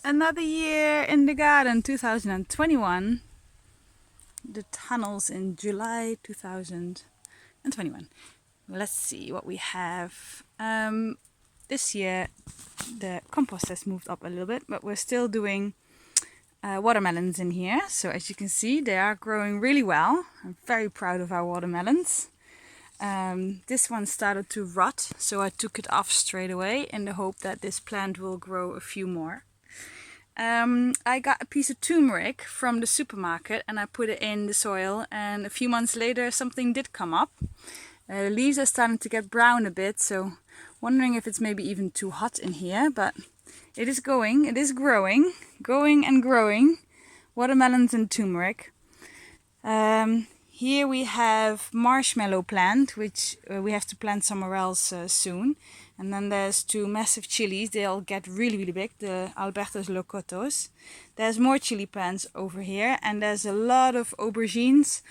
Another year in the garden, 2021. The tunnels in July 2021. Let's see what we have. This year the compost has moved up a little bit, but we're still doing watermelons in here. So as you can see, they are growing really well. I'm very proud of our watermelons. This one started to rot, so I took it off straight away in the hope that this plant will grow a few more. I got a piece of turmeric from the supermarket and I put it in the soil, and a few months later something did come up. The leaves are starting to get brown a bit, so wondering if it's maybe even too hot in here, but it is growing and growing. Watermelons and turmeric. Here we have marshmallow plant, which we have to plant somewhere else soon. And then there's two massive chilies. They all get really big, the Albertus locotos. There's more chili plants over here, and there's a lot of aubergines,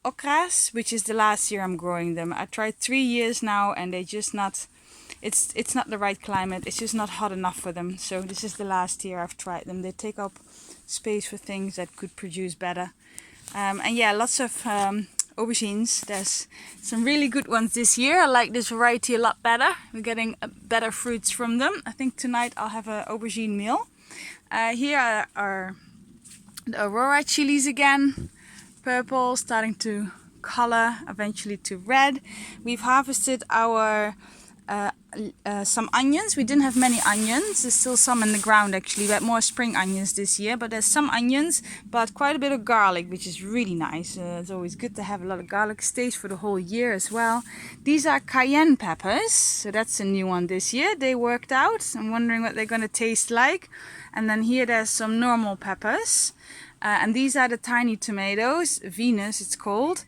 okras, which is the last year I'm growing them. I tried 3 years now, and they just not. It's not the right climate. It's just not hot enough for them. So this is the last year I've tried them. They take up space for things that could produce better. And yeah, lots of aubergines. There's some really good ones this year. I like this variety a lot better. We're getting better fruits from them. I think tonight I'll have an aubergine meal. Here are the Aurora chilies again. Purple, starting to color, eventually to red. We've harvested our some onions. We didn't have many onions. There's still some in the ground actually. We had more spring onions this year, but there's some onions, but quite a bit of garlic, which is really nice. It's always good to have a lot of garlic. Stays for the whole year as well. These are cayenne peppers, so that's a new one this year. They worked out. I'm wondering what they're going to taste like. And then here there's some normal peppers. And these are the tiny tomatoes, Venus it's called.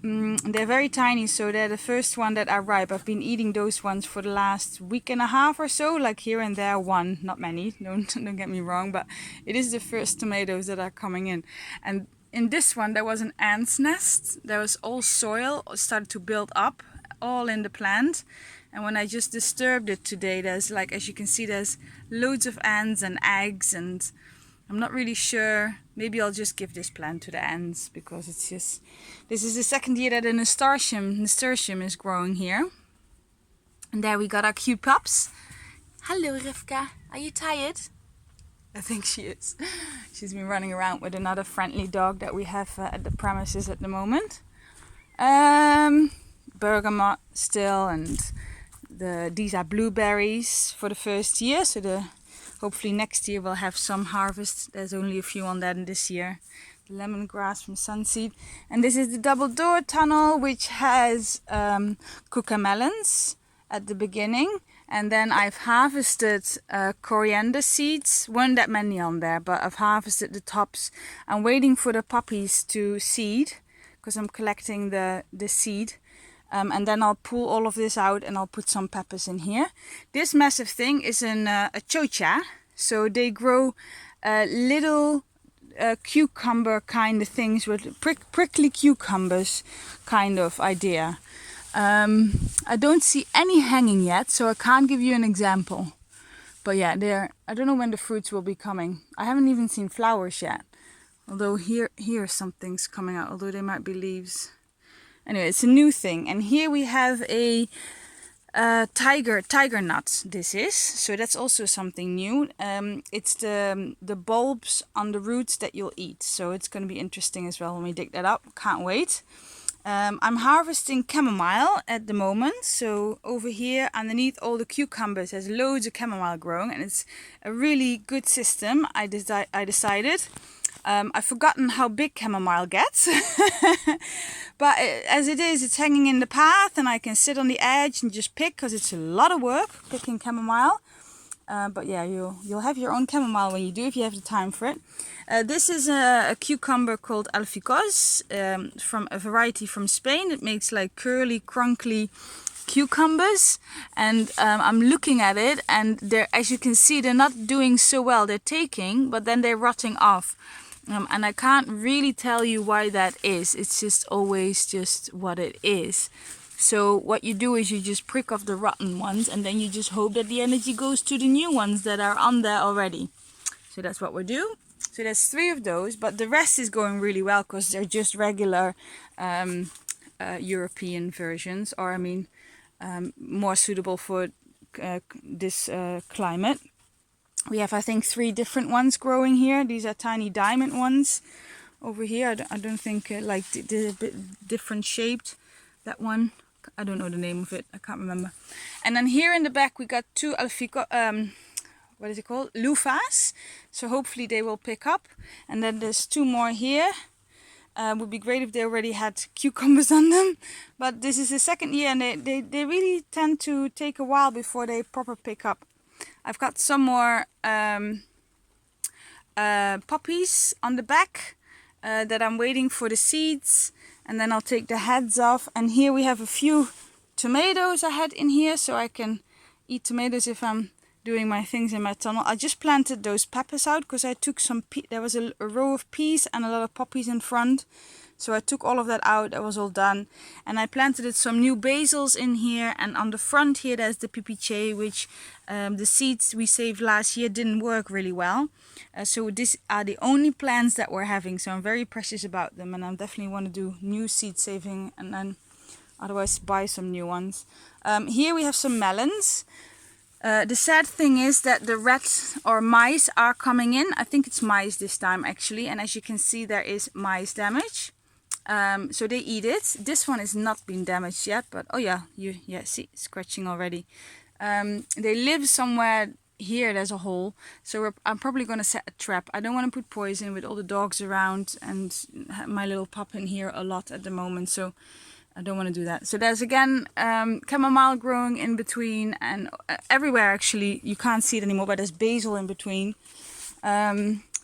They're very tiny, so they're the first one that are ripe. I've been eating those ones for the last week and a half or so, like here and there one, not many, don't get me wrong, but it is the first tomatoes that are coming in. And in this one there was an ant's nest. There was all soil, started to build up all in the plant. And when I just disturbed it today, there's like, as you can see, there's loads of ants and eggs, and I'm not really sure. Maybe I'll just give this plant to the ants, because it's just, this is the second year that a nasturtium is growing here. And there we got our cute pups. Hello Rivka, are you tired? I think she is. She's been running around with another friendly dog that we have at the premises at the moment. Bergamot still, and these are blueberries for the first year, so hopefully next year we'll have some harvest. There's only a few on that this year. The lemongrass from Sunseed. And this is the double door tunnel, which has cucamelons at the beginning. And then I've harvested coriander seeds. Weren't that many on there, but I've harvested the tops. I'm waiting for the puppies to seed, because I'm collecting the seed. And then I'll pull all of this out and I'll put some peppers in here. This massive thing is a chocha. So they grow little cucumber kind of things with prickly cucumbers kind of idea. I don't see any hanging yet, so I can't give you an example. But yeah, I don't know when the fruits will be coming. I haven't even seen flowers yet. Although here something's coming out, although they might be leaves. Anyway, it's a new thing. And here we have a tiger nut. This is, so that's also something new. It's the bulbs on the roots that you'll eat. So it's going to be interesting as well when we dig that up. Can't wait. I'm harvesting chamomile at the moment. So over here underneath all the cucumbers there's loads of chamomile growing, and it's a really good system. I decided. I've forgotten how big chamomile gets, but as it is, it's hanging in the path, and I can sit on the edge and just pick, because it's a lot of work picking chamomile. But yeah, you'll have your own chamomile when you do, if you have the time for it. This is a cucumber called alficos, from a variety from Spain. It makes like curly, crunkly cucumbers, and I'm looking at it, and they're, as you can see, they're not doing so well. They're taking, but then they're rotting off. And I can't really tell you why that is. It's just always just what it is. So what you do is you just prick off the rotten ones, and then you just hope that the energy goes to the new ones that are on there already. So that's what we do. So there's 3 of those, but the rest is going really well because they're just regular European versions, or I mean more suitable for this climate. We have, I think, 3 different ones growing here. These are tiny diamond ones over here. I don't think like they're a bit different shaped. That one, I don't know the name of it. I can't remember. And then here in the back we got 2 Alfico, what is it called? Loofahs. So hopefully they will pick up. And then there's 2 more here. Would be great if they already had cucumbers on them. But this is the 2nd year and they really tend to take a while before they proper pick up. I've got some more poppies on the back that I'm waiting for the seeds. And then I'll take the heads off. And here we have a few tomatoes I had in here, so I can eat tomatoes if I'm doing my things in my tunnel. I just planted those peppers out because I took some there was a row of peas and a lot of poppies in front, so I took all of that out. That was all done, and I planted some new basils in here. And on the front here there's the pipiche, which the seeds we saved last year didn't work really well, so these are the only plants that we're having, so I'm very precious about them, and I definitely want to do new seed saving and then otherwise buy some new ones. Here we have some melons. The sad thing is that the rats or mice are coming in. I think it's mice this time actually, and as you can see there is mice damage. So they eat it. This one has not been damaged yet, but oh yeah, see, scratching already. They live somewhere here. There's a hole, so I'm probably going to set a trap. I don't want to put poison with all the dogs around and my little pup in here a lot at the moment, so I don't want to do that. So there's again chamomile growing in between, and everywhere actually. You can't see it anymore, but there's basil in between.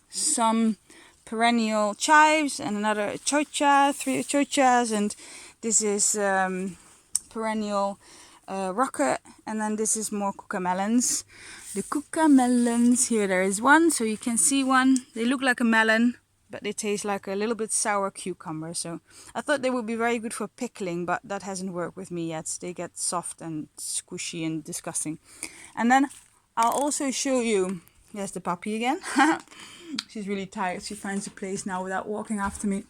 Some perennial chives and another chocha, 3 chochas, and this is perennial rocket, and then this is more cucamelons. The cucamelons, here there is one, so you can see one. They look like a melon, but they taste like a little bit sour cucumber. So I thought they would be very good for pickling, but that hasn't worked with me yet. They get soft and squishy and disgusting. And then I'll also show you, there's the puppy again. She's really tired. She finds a place now without walking after me.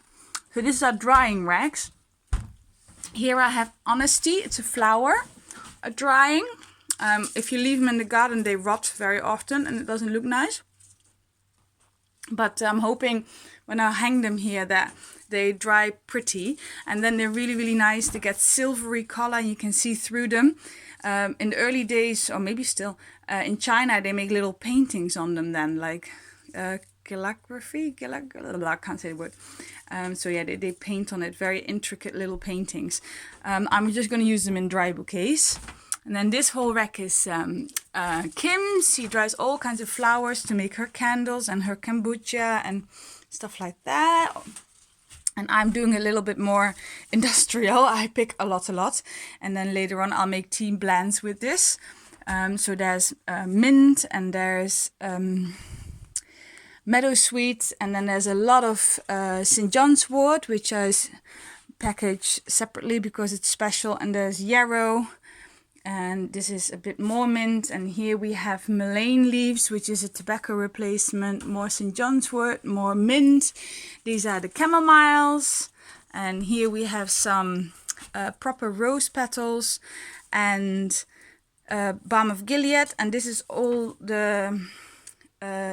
So this is our drying rags. Here I have Honesty. It's a flower, a drying. If you leave them in the garden, they rot very often and it doesn't look nice. But I'm hoping when I hang them here that they dry pretty, and then they're really, really nice. They get silvery color and you can see through them. In the early days, or maybe still, in China they make little paintings on them then, like calligraphy, I can't say the word. So yeah, they paint on it, very intricate little paintings. I'm just going to use them in dry bouquets. And then this whole rack is Kim's. She dries all kinds of flowers to make her candles and her kombucha and stuff like that. And I'm doing a little bit more industrial. I pick a lot. And then later on I'll make tea blends with this. So there's mint, and there's meadowsweet, and then there's a lot of St. John's wort, which is packaged separately because it's special. And there's yarrow. And this is a bit more mint, and here we have mullein leaves, which is a tobacco replacement, more St. John's wort, more mint. These are the chamomiles, and here we have some proper rose petals and balm of Gilead, and this is all the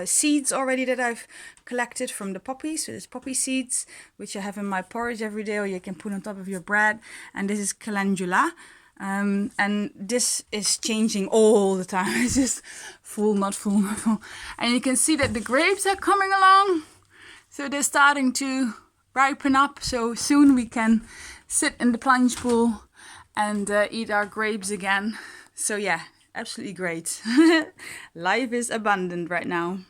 seeds already that I've collected from the poppies. So there's poppy seeds, which I have in my porridge every day, or you can put on top of your bread, and this is calendula. And this is changing all the time. It's just full, not full, not full. And you can see that the grapes are coming along. So they're starting to ripen up. So soon we can sit in the plunge pool and eat our grapes again. So yeah, absolutely great. Life is abundant right now.